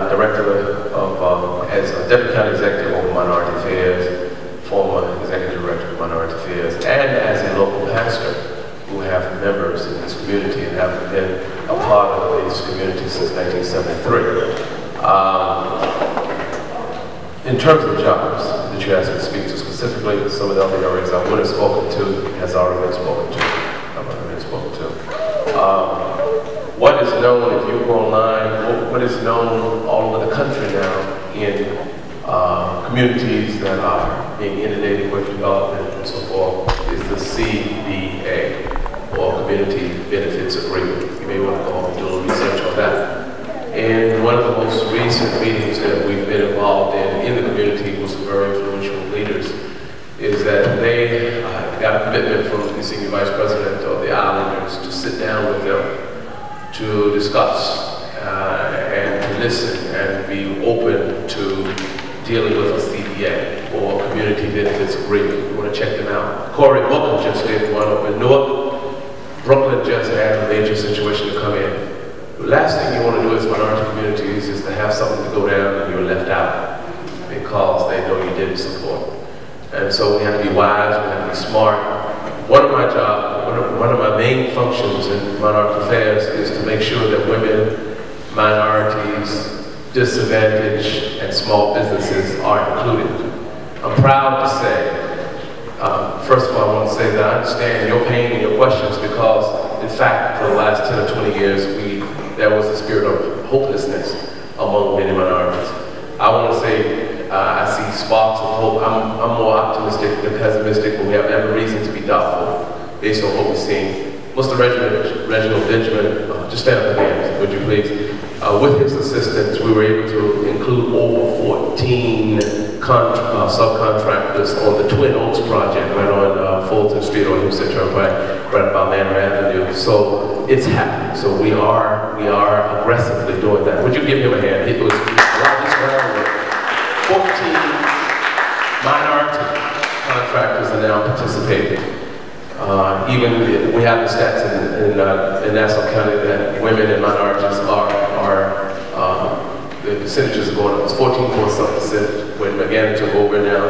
Director of, as a Deputy County Executive over Minority Affairs, former Executive Director of Minority Affairs, and as a local pastor who have members in this community and have been a part of this community since 1973. In terms of jobs that you asked me to speak to specifically, some of the other areas I would have spoken to has already been spoken to. What is known, if you go online, what is known all over the country now in communities that are being inundated with development and so forth is the CBA, or Community Benefits Agreement. You may want to go home and do a little research on that. And one of the most recent meetings that we've been involved in the community with some very influential leaders is that they got a commitment from the Senior Vice President of the Islanders to sit down with them to discuss and to listen and be open to dealing with a CBA, or Community Benefits Agreement. We want to check them out. Corey Booker just did one up in Newark. Brooklyn just had a major situation to come in. The last thing you want to do as minority communities is to have something to go down and you're left out because they know you didn't support. And so we have to be wise, we have to be smart. One of my main functions in minority affairs is to make sure that women, minorities, disadvantaged, and small businesses are included. I'm proud to say, first of all, I want to say that I understand your pain and your questions because, in fact, for the last 10 or 20 years, there was a spirit of hopelessness among many minorities. I want to say I see sparks of hope. I'm more optimistic than pessimistic, but we have every reason to be doubtful based on what we're seeing. Mr. Reginald Benjamin, just stand up again, would you please? With his assistance, we were able to include over 14 subcontractors on the Twin Oaks project right on Fulton Street on Houston Turnpike, right about Manor Avenue. So it's happening. So we are aggressively doing that. Would you give him a hand? It was a lot of this groundwork. 14 minority contractors are now participating. Even we have the stats in Nassau County that women and minorities the percentages are going up. It's 14.something%. When McGann took over now,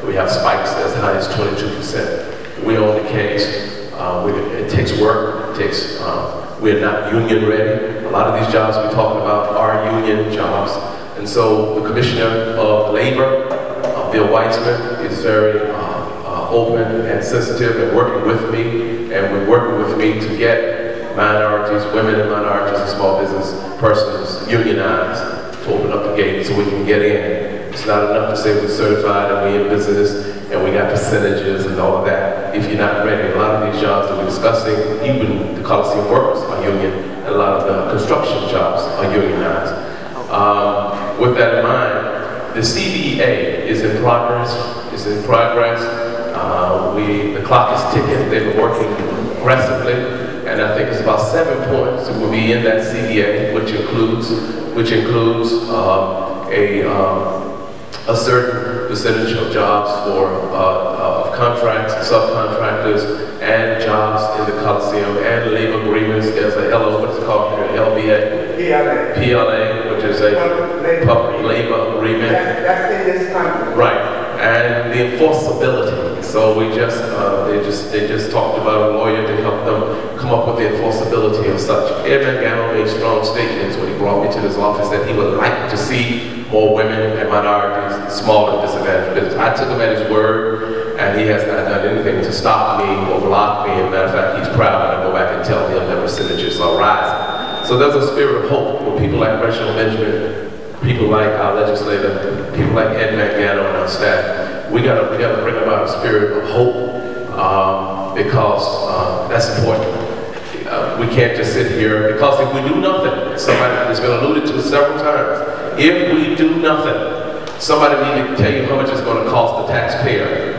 we have spikes as high as 22%. We own the case. It takes work. We're not union ready. A lot of these jobs we're talking about are union jobs. And so the Commissioner of Labor, Bill Weitzman, is very open and sensitive and working with me, and we're working with me to get minorities, women and minorities and small business persons unionized to open up the gate so we can get in. It's not enough to say we're certified and we're in business and we got percentages and all of that if you're not ready. A lot of these jobs that we're discussing, even the Coliseum workers are union, and a lot of the construction jobs are unionized. With that in mind, the CBA is in progress. The clock is ticking. They've been working aggressively, and I think it's about 7 points that will be in that CBA, which includes a certain percentage of jobs for contracts, subcontractors, and jobs in the Coliseum, and labor agreements. There's a what's it called here? LBA? PLA, which is a public labor agreement. That's in this country. Right. And the enforceability. So they just talked about a lawyer to help them come up with the enforceability of such. Kevan made strong statements when he brought me to this office that he would like to see more women and minorities, small and disadvantaged business. I took him at his word, and he has not done anything to stop me or block me. As a matter of fact, he's proud when I go back and tell him that percentages are rising. So there's a spirit of hope with people like Reginald Benjamin, people like our legislator, people like Ed McGann on our staff. We gotta bring about a spirit of hope because that's important. We can't just sit here, because if we do nothing, somebody has been alluded to several times, if we do nothing, somebody needs to tell you how much it's going to cost the taxpayer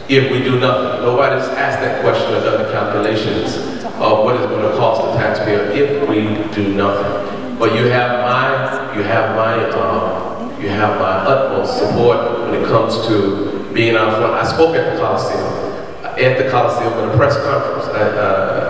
if we do nothing. Nobody's asked that question or done the calculations of what it's going to cost the taxpayer if we do nothing. But you have my utmost support when it comes to being out front. I spoke at the Coliseum in a press conference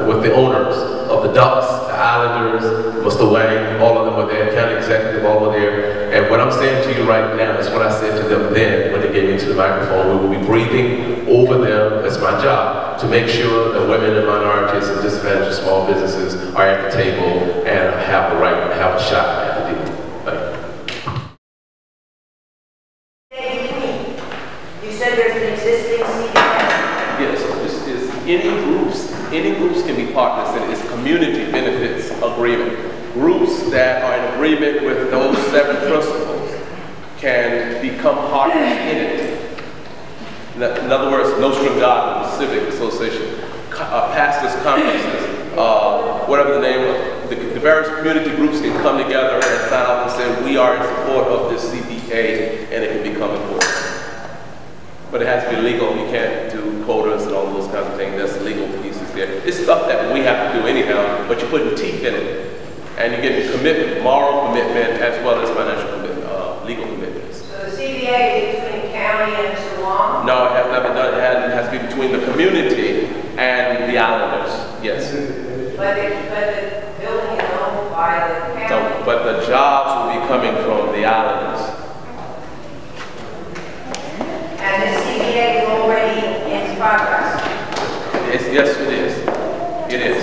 with the owners of the Ducks, the Islanders, Mr. Wang, all of them were there, county executive, all were there. And what I'm saying to you right now is what I said to them then when they gave me to the microphone. We will be breathing over them. It's my job to make sure that women and minorities and disadvantaged small businesses are at the table and have the right, have a shot at the deal. You said there's an existing CDA. Yes, this is any groups can be partners in this community benefits agreement. Groups that are in agreement with those 7 principles can become partners in it. In other words, Nostrum God, the Civic Association, pastors' conferences, whatever the name of the various community groups can come together and sign up and say, we are in support of this CPA, and it can become important. But it has to be legal. You can't do quotas and all those kinds of things. That's legal pieces there. It's stuff that we have to do anyhow, but you're putting teeth in it. And you get commitment, moral commitment, as well as financial commitment, legal commitments. So the CBA is between county and Salon? No, it has not been done. It has to be between the community and the islanders. Yes. But the building is owned by the county. So, but the jobs will be coming from the islanders. And the CBA is already in progress. Yes, it is. It is.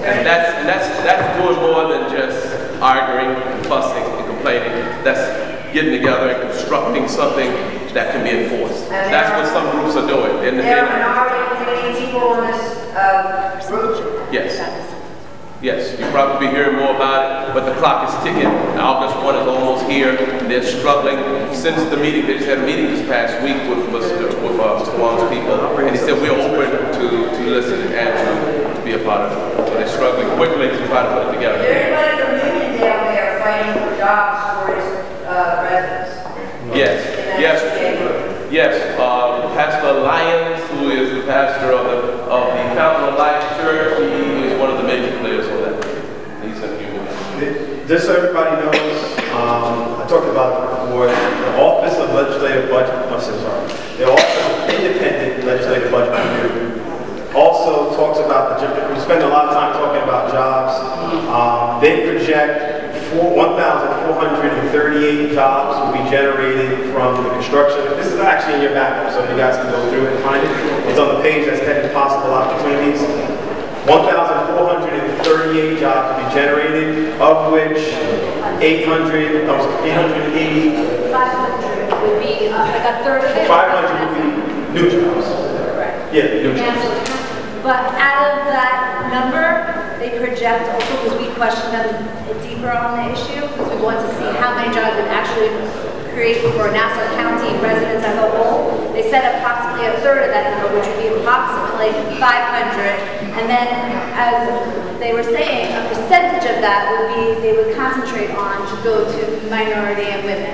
And that's doing more than just arguing and fussing and complaining. That's getting together and constructing something that can be enforced. That's what some groups are doing. There are minority people in this group? Yes. Yes, you'll probably be hearing more about it, but the clock is ticking. August 1 is almost here. They're struggling. Since the meeting, they just had a meeting this past week with Mr. Wong's people, and he said we're open to listen and to be a part of it. So they're struggling quickly to try to put it together. Is there anybody from Union down there fighting for jobs for his residents? Yes, yes, yes. Pastor Lyons, who is the pastor of the Fountain of Life Church, he is one of the major players on that. He's in Union. Just so everybody knows, I talked about it before. The Office of Legislative Budget. I'm so sorry. The Office of Independent Legislative Budget Review also talks about we spend a lot of time talking about jobs. They project 1,438 jobs will be generated from the construction. This is actually in your backup, so you guys can go through it and find it. It's on the page that's headed possible opportunities. 1,438 jobs will be generated, of which 880. 500 would be like a third of it. 500 would be new jobs. Right. Yeah, new jobs. But out of that number, they project also, because we questioned them deeper on the issue, because we want to see how many jobs it actually create for Nassau County residents as a whole. They said approximately a third of that number, which would be approximately 500. And then, as they were saying, a percentage of that would be, they would concentrate on to go to minority and women.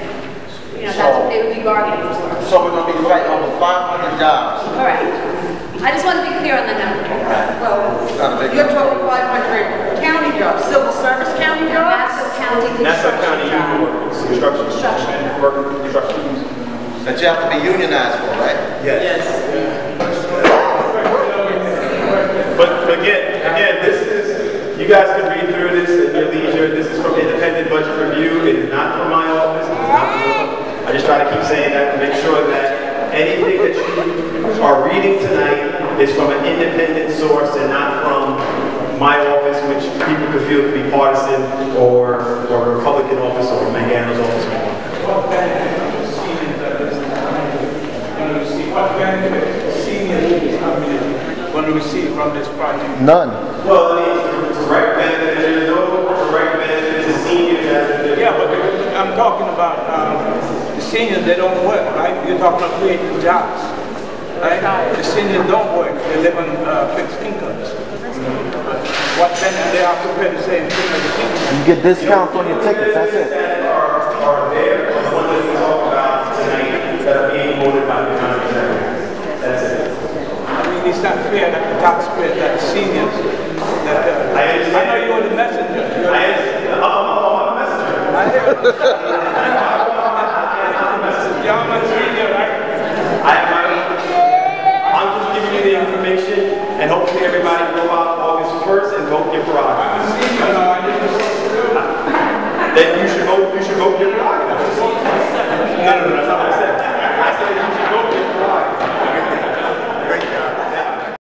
You know, that's what they would be bargaining for. So we're going to be fighting over 500 jobs. Correct. I just want to be clear on the number. Well, you're talking 500 county jobs, civil service county jobs? Nassau County construction. That you have to be unionized for, right? Yes. But again, this is, you guys can read through this at your leisure. This is from Independent Budget Review. It is not from my office. It is not from your, I just try to keep saying that to make sure that anything that you are reading tonight is from an independent source and not from my office, which people could feel to be partisan or a Republican office or Mangano's office. What benefit senior leaders going to receive from this project? None. Well, it's direct benefit. There's no direct benefit to seniors. Yeah, but I'm talking about the seniors, they don't work, right? You're talking about creating jobs, right? The seniors don't work, they live on fixed incomes. What benefit they are compared to say You get discounts on your tickets, that's it. That are there, the ones that we talk about tonight, that are being voted by the county executive. That's it. I mean, it's not fair that the taxpayers, that the seniors, that I know you're the messenger. I'm a messenger. I hear you. Y'all my senior, right? I'm just giving you the information, and hopefully everybody will go out August 1st and vote your prerogative. then you should vote your prerogative. No,